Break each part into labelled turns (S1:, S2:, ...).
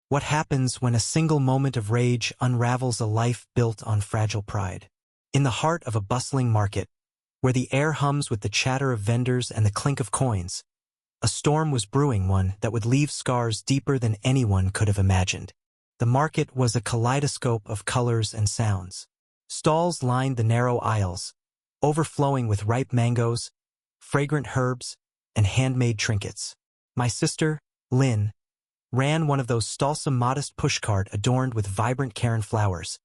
S1: What happens when a single moment of rage unravels a life built on fragile pride? In the heart of a bustling market, where the air hums with the chatter of vendors and the clink of coins, a storm was brewing, one that would leave scars deeper than anyone could have imagined. The market was a kaleidoscope of colors and sounds. Stalls lined the narrow aisles, overflowing with ripe mangoes, fragrant herbs, and handmade trinkets. My sister, Lynn, ran one of those stallsome modest pushcart adorned with vibrant Karen flowers,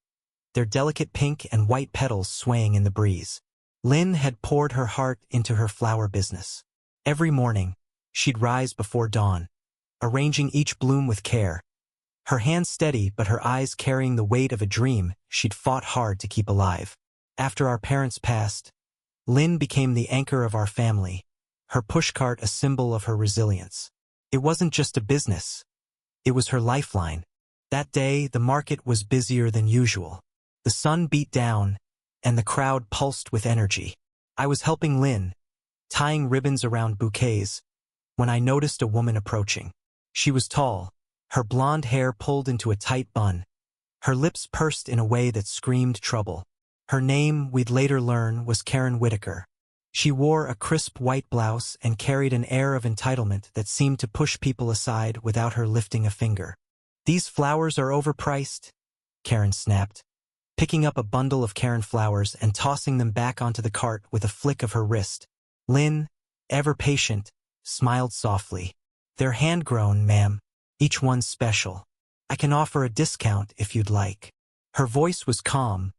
S1: their delicate pink and white petals swaying in the breeze. Lynn had poured her heart into her flower business. Every morning, she'd rise before dawn, arranging each bloom with care, her hands steady but her eyes carrying the weight of a dream she'd fought hard to keep alive. After our parents passed, Lynn became the anchor of our family, her pushcart a symbol of her resilience. It wasn't just a business. It was her lifeline. That day, the market was busier than usual. The sun beat down, and the crowd pulsed with energy. I was helping Lynn, tying ribbons around bouquets, when I noticed a woman approaching. She was tall, her blonde hair pulled into a tight bun, her lips pursed in a way that screamed trouble. Her name, we'd later learn, was Karen Whitaker. She wore a crisp white blouse and carried an air of entitlement that seemed to push people aside without her lifting a finger. "These flowers are overpriced," Karen snapped, picking up a bundle of Karen flowers and tossing them back onto the cart with a flick of her wrist. Lynn, ever patient, smiled softly. "They're hand-grown, ma'am. Each one's special. I can offer a discount if you'd like." Her voice was calm,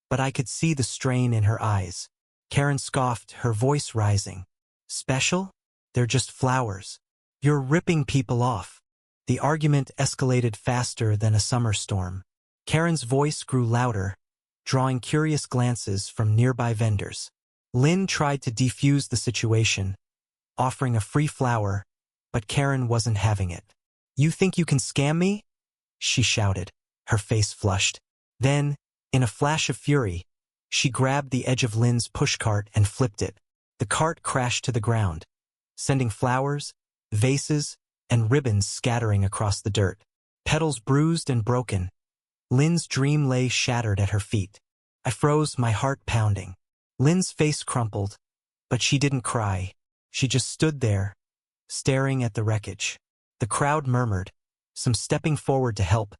S1: but I could see the strain in her eyes. Karen scoffed, her voice rising. "Special? They're just flowers. You're ripping people off." The argument escalated faster than a summer storm. Karen's voice grew louder, drawing curious glances from nearby vendors. Lynn tried to defuse the situation, offering a free flower, but Karen wasn't having it. "You think you can scam me?" she shouted, her face flushed. Then, in a flash of fury, she grabbed the edge of Lynn's pushcart and flipped it. The cart crashed to the ground, sending flowers, vases, and ribbons scattering across the dirt. Petals bruised and broken, Lynn's dream lay shattered at her feet. I froze, my heart pounding. Lynn's face crumpled, but she didn't cry. She just stood there, staring at the wreckage. The crowd murmured, some stepping forward to help,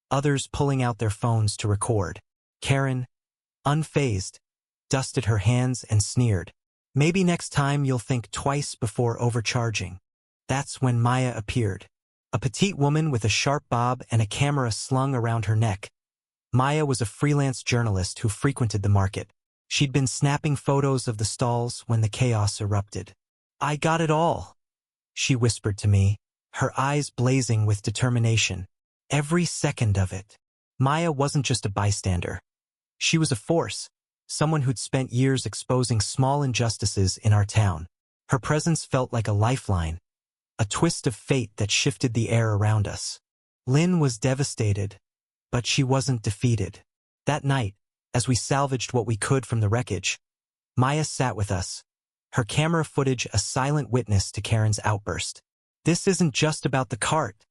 S1: others pulling out their phones to record. Karen, unfazed, dusted her hands and sneered. "Maybe next time you'll think twice before overcharging." That's when Maya appeared, a petite woman with a sharp bob and a camera slung around her neck. Maya was a freelance journalist who frequented the market. She'd been snapping photos of the stalls when the chaos erupted. "I got it all," she whispered to me, her eyes blazing with determination. "Every second of it." Maya wasn't just a bystander. She was a force, someone who'd spent years exposing small injustices in our town. Her presence felt like a lifeline, a twist of fate that shifted the air around us. Lynn was devastated, but she wasn't defeated. That night, as we salvaged what we could from the wreckage, Maya sat with us, her camera footage a silent witness to Karen's outburst. "This isn't just about the cart,"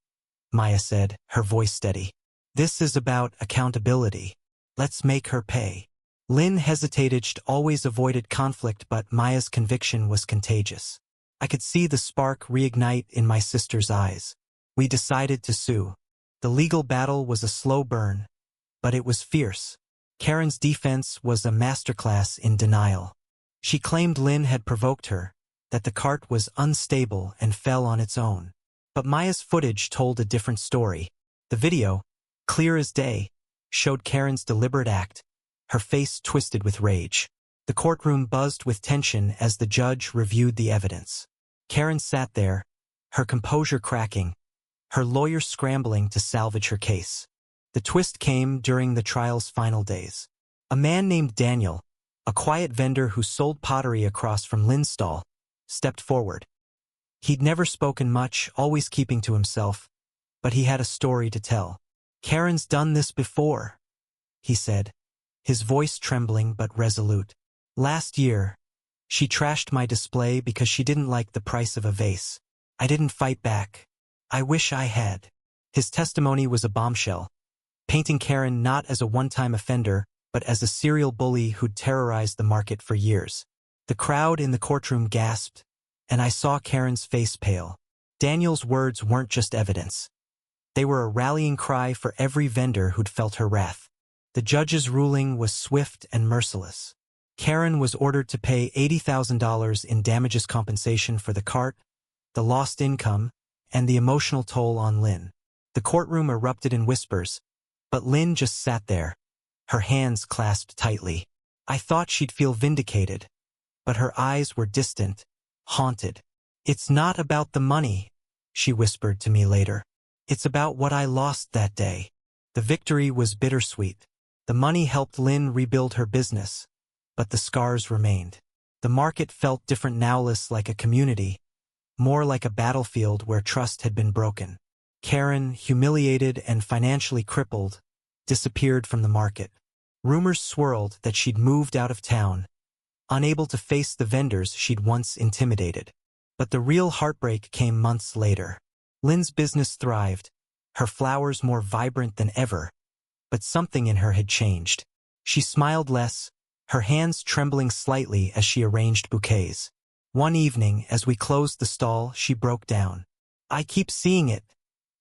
S1: Maya said, her voice steady. "This is about accountability. Let's make her pay." Lynn hesitated. She'd always avoided conflict, but Maya's conviction was contagious. I could see the spark reignite in my sister's eyes. We decided to sue. The legal battle was a slow burn, but it was fierce. Karen's defense was a masterclass in denial. She claimed Lynn had provoked her, that the cart was unstable and fell on its own. But Maya's footage told a different story. The video, clear as day, showed Karen's deliberate act, her face twisted with rage. The courtroom buzzed with tension as the judge reviewed the evidence. Karen sat there, her composure cracking, her lawyer scrambling to salvage her case. The twist came during the trial's final days. A man named Daniel, a quiet vendor who sold pottery across from Lynn's stall, stepped forward. He'd never spoken much, always keeping to himself, but he had a story to tell. "Karen's done this before," he said, his voice trembling but resolute. "Last year, she trashed my display because she didn't like the price of a vase. I didn't fight back. I wish I had. His testimony was a bombshell, painting Karen not as a one-time offender, but as a serial bully who'd terrorized the market for years. The crowd in the courtroom gasped, and I saw Karen's face pale. Daniel's words weren't just evidence. They were a rallying cry for every vendor who'd felt her wrath. The judge's ruling was swift and merciless. Karen was ordered to pay $80,000 in damages compensation for the cart, the lost income, and the emotional toll on Lynn. The courtroom erupted in whispers, but Lynn just sat there, her hands clasped tightly. I thought she'd feel vindicated, but her eyes were distant, haunted. "It's not about the money," she whispered to me later. "It's about what I lost that day." The victory was bittersweet. The money helped Lynn rebuild her business, but the scars remained. The market felt different now, less like a community, more like a battlefield where trust had been broken. Karen, humiliated and financially crippled, disappeared from the market. Rumors swirled that she'd moved out of town, unable to face the vendors she'd once intimidated. But the real heartbreak came months later. Lynn's business thrived, her flowers more vibrant than ever, but something in her had changed. She smiled less, her hands trembling slightly as she arranged bouquets. One evening, as we closed the stall, she broke down. "I keep seeing it,"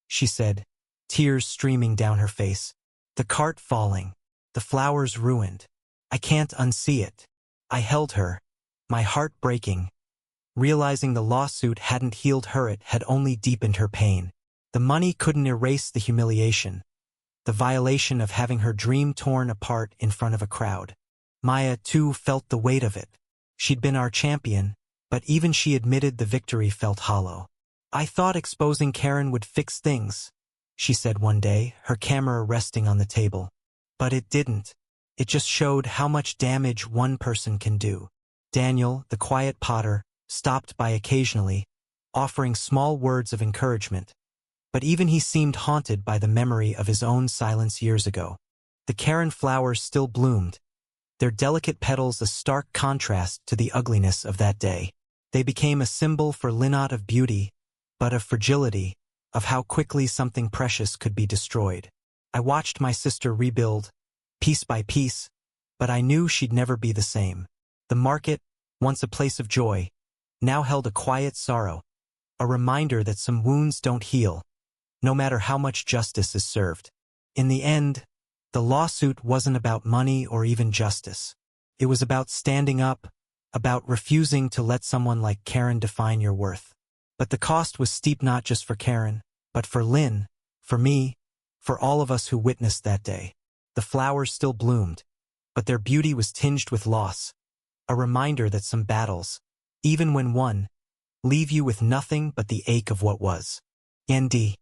S1: she said, tears streaming down her face. "The cart falling, the flowers ruined. I can't unsee it." I held her, my heart breaking, realizing the lawsuit hadn't healed her, it had only deepened her pain. The money couldn't erase the humiliation, the violation of having her dream torn apart in front of a crowd. Maya, too, felt the weight of it. She'd been our champion, but even she admitted the victory felt hollow. "I thought exposing Karen would fix things," she said one day, her camera resting on the table. "But it didn't. It just showed how much damage one person can do." Daniel, the quiet potter, stopped by occasionally, offering small words of encouragement, but even he seemed haunted by the memory of his own silence years ago. The Karen flowers still bloomed, their delicate petals a stark contrast to the ugliness of that day. They became a symbol for Lynn, not of beauty, but of fragility, of how quickly something precious could be destroyed. I watched my sister rebuild, piece by piece, but I knew she'd never be the same. The market, once a place of joy, now held a quiet sorrow, a reminder that some wounds don't heal, no matter how much justice is served. In the end, the lawsuit wasn't about money or even justice. It was about standing up, about refusing to let someone like Karen define your worth. But the cost was steep, not just for Karen, but for Lynn, for me, for all of us who witnessed that day. The flowers still bloomed, but their beauty was tinged with loss, a reminder that some battles, even when won, leave you with nothing but the ache of what was. ND.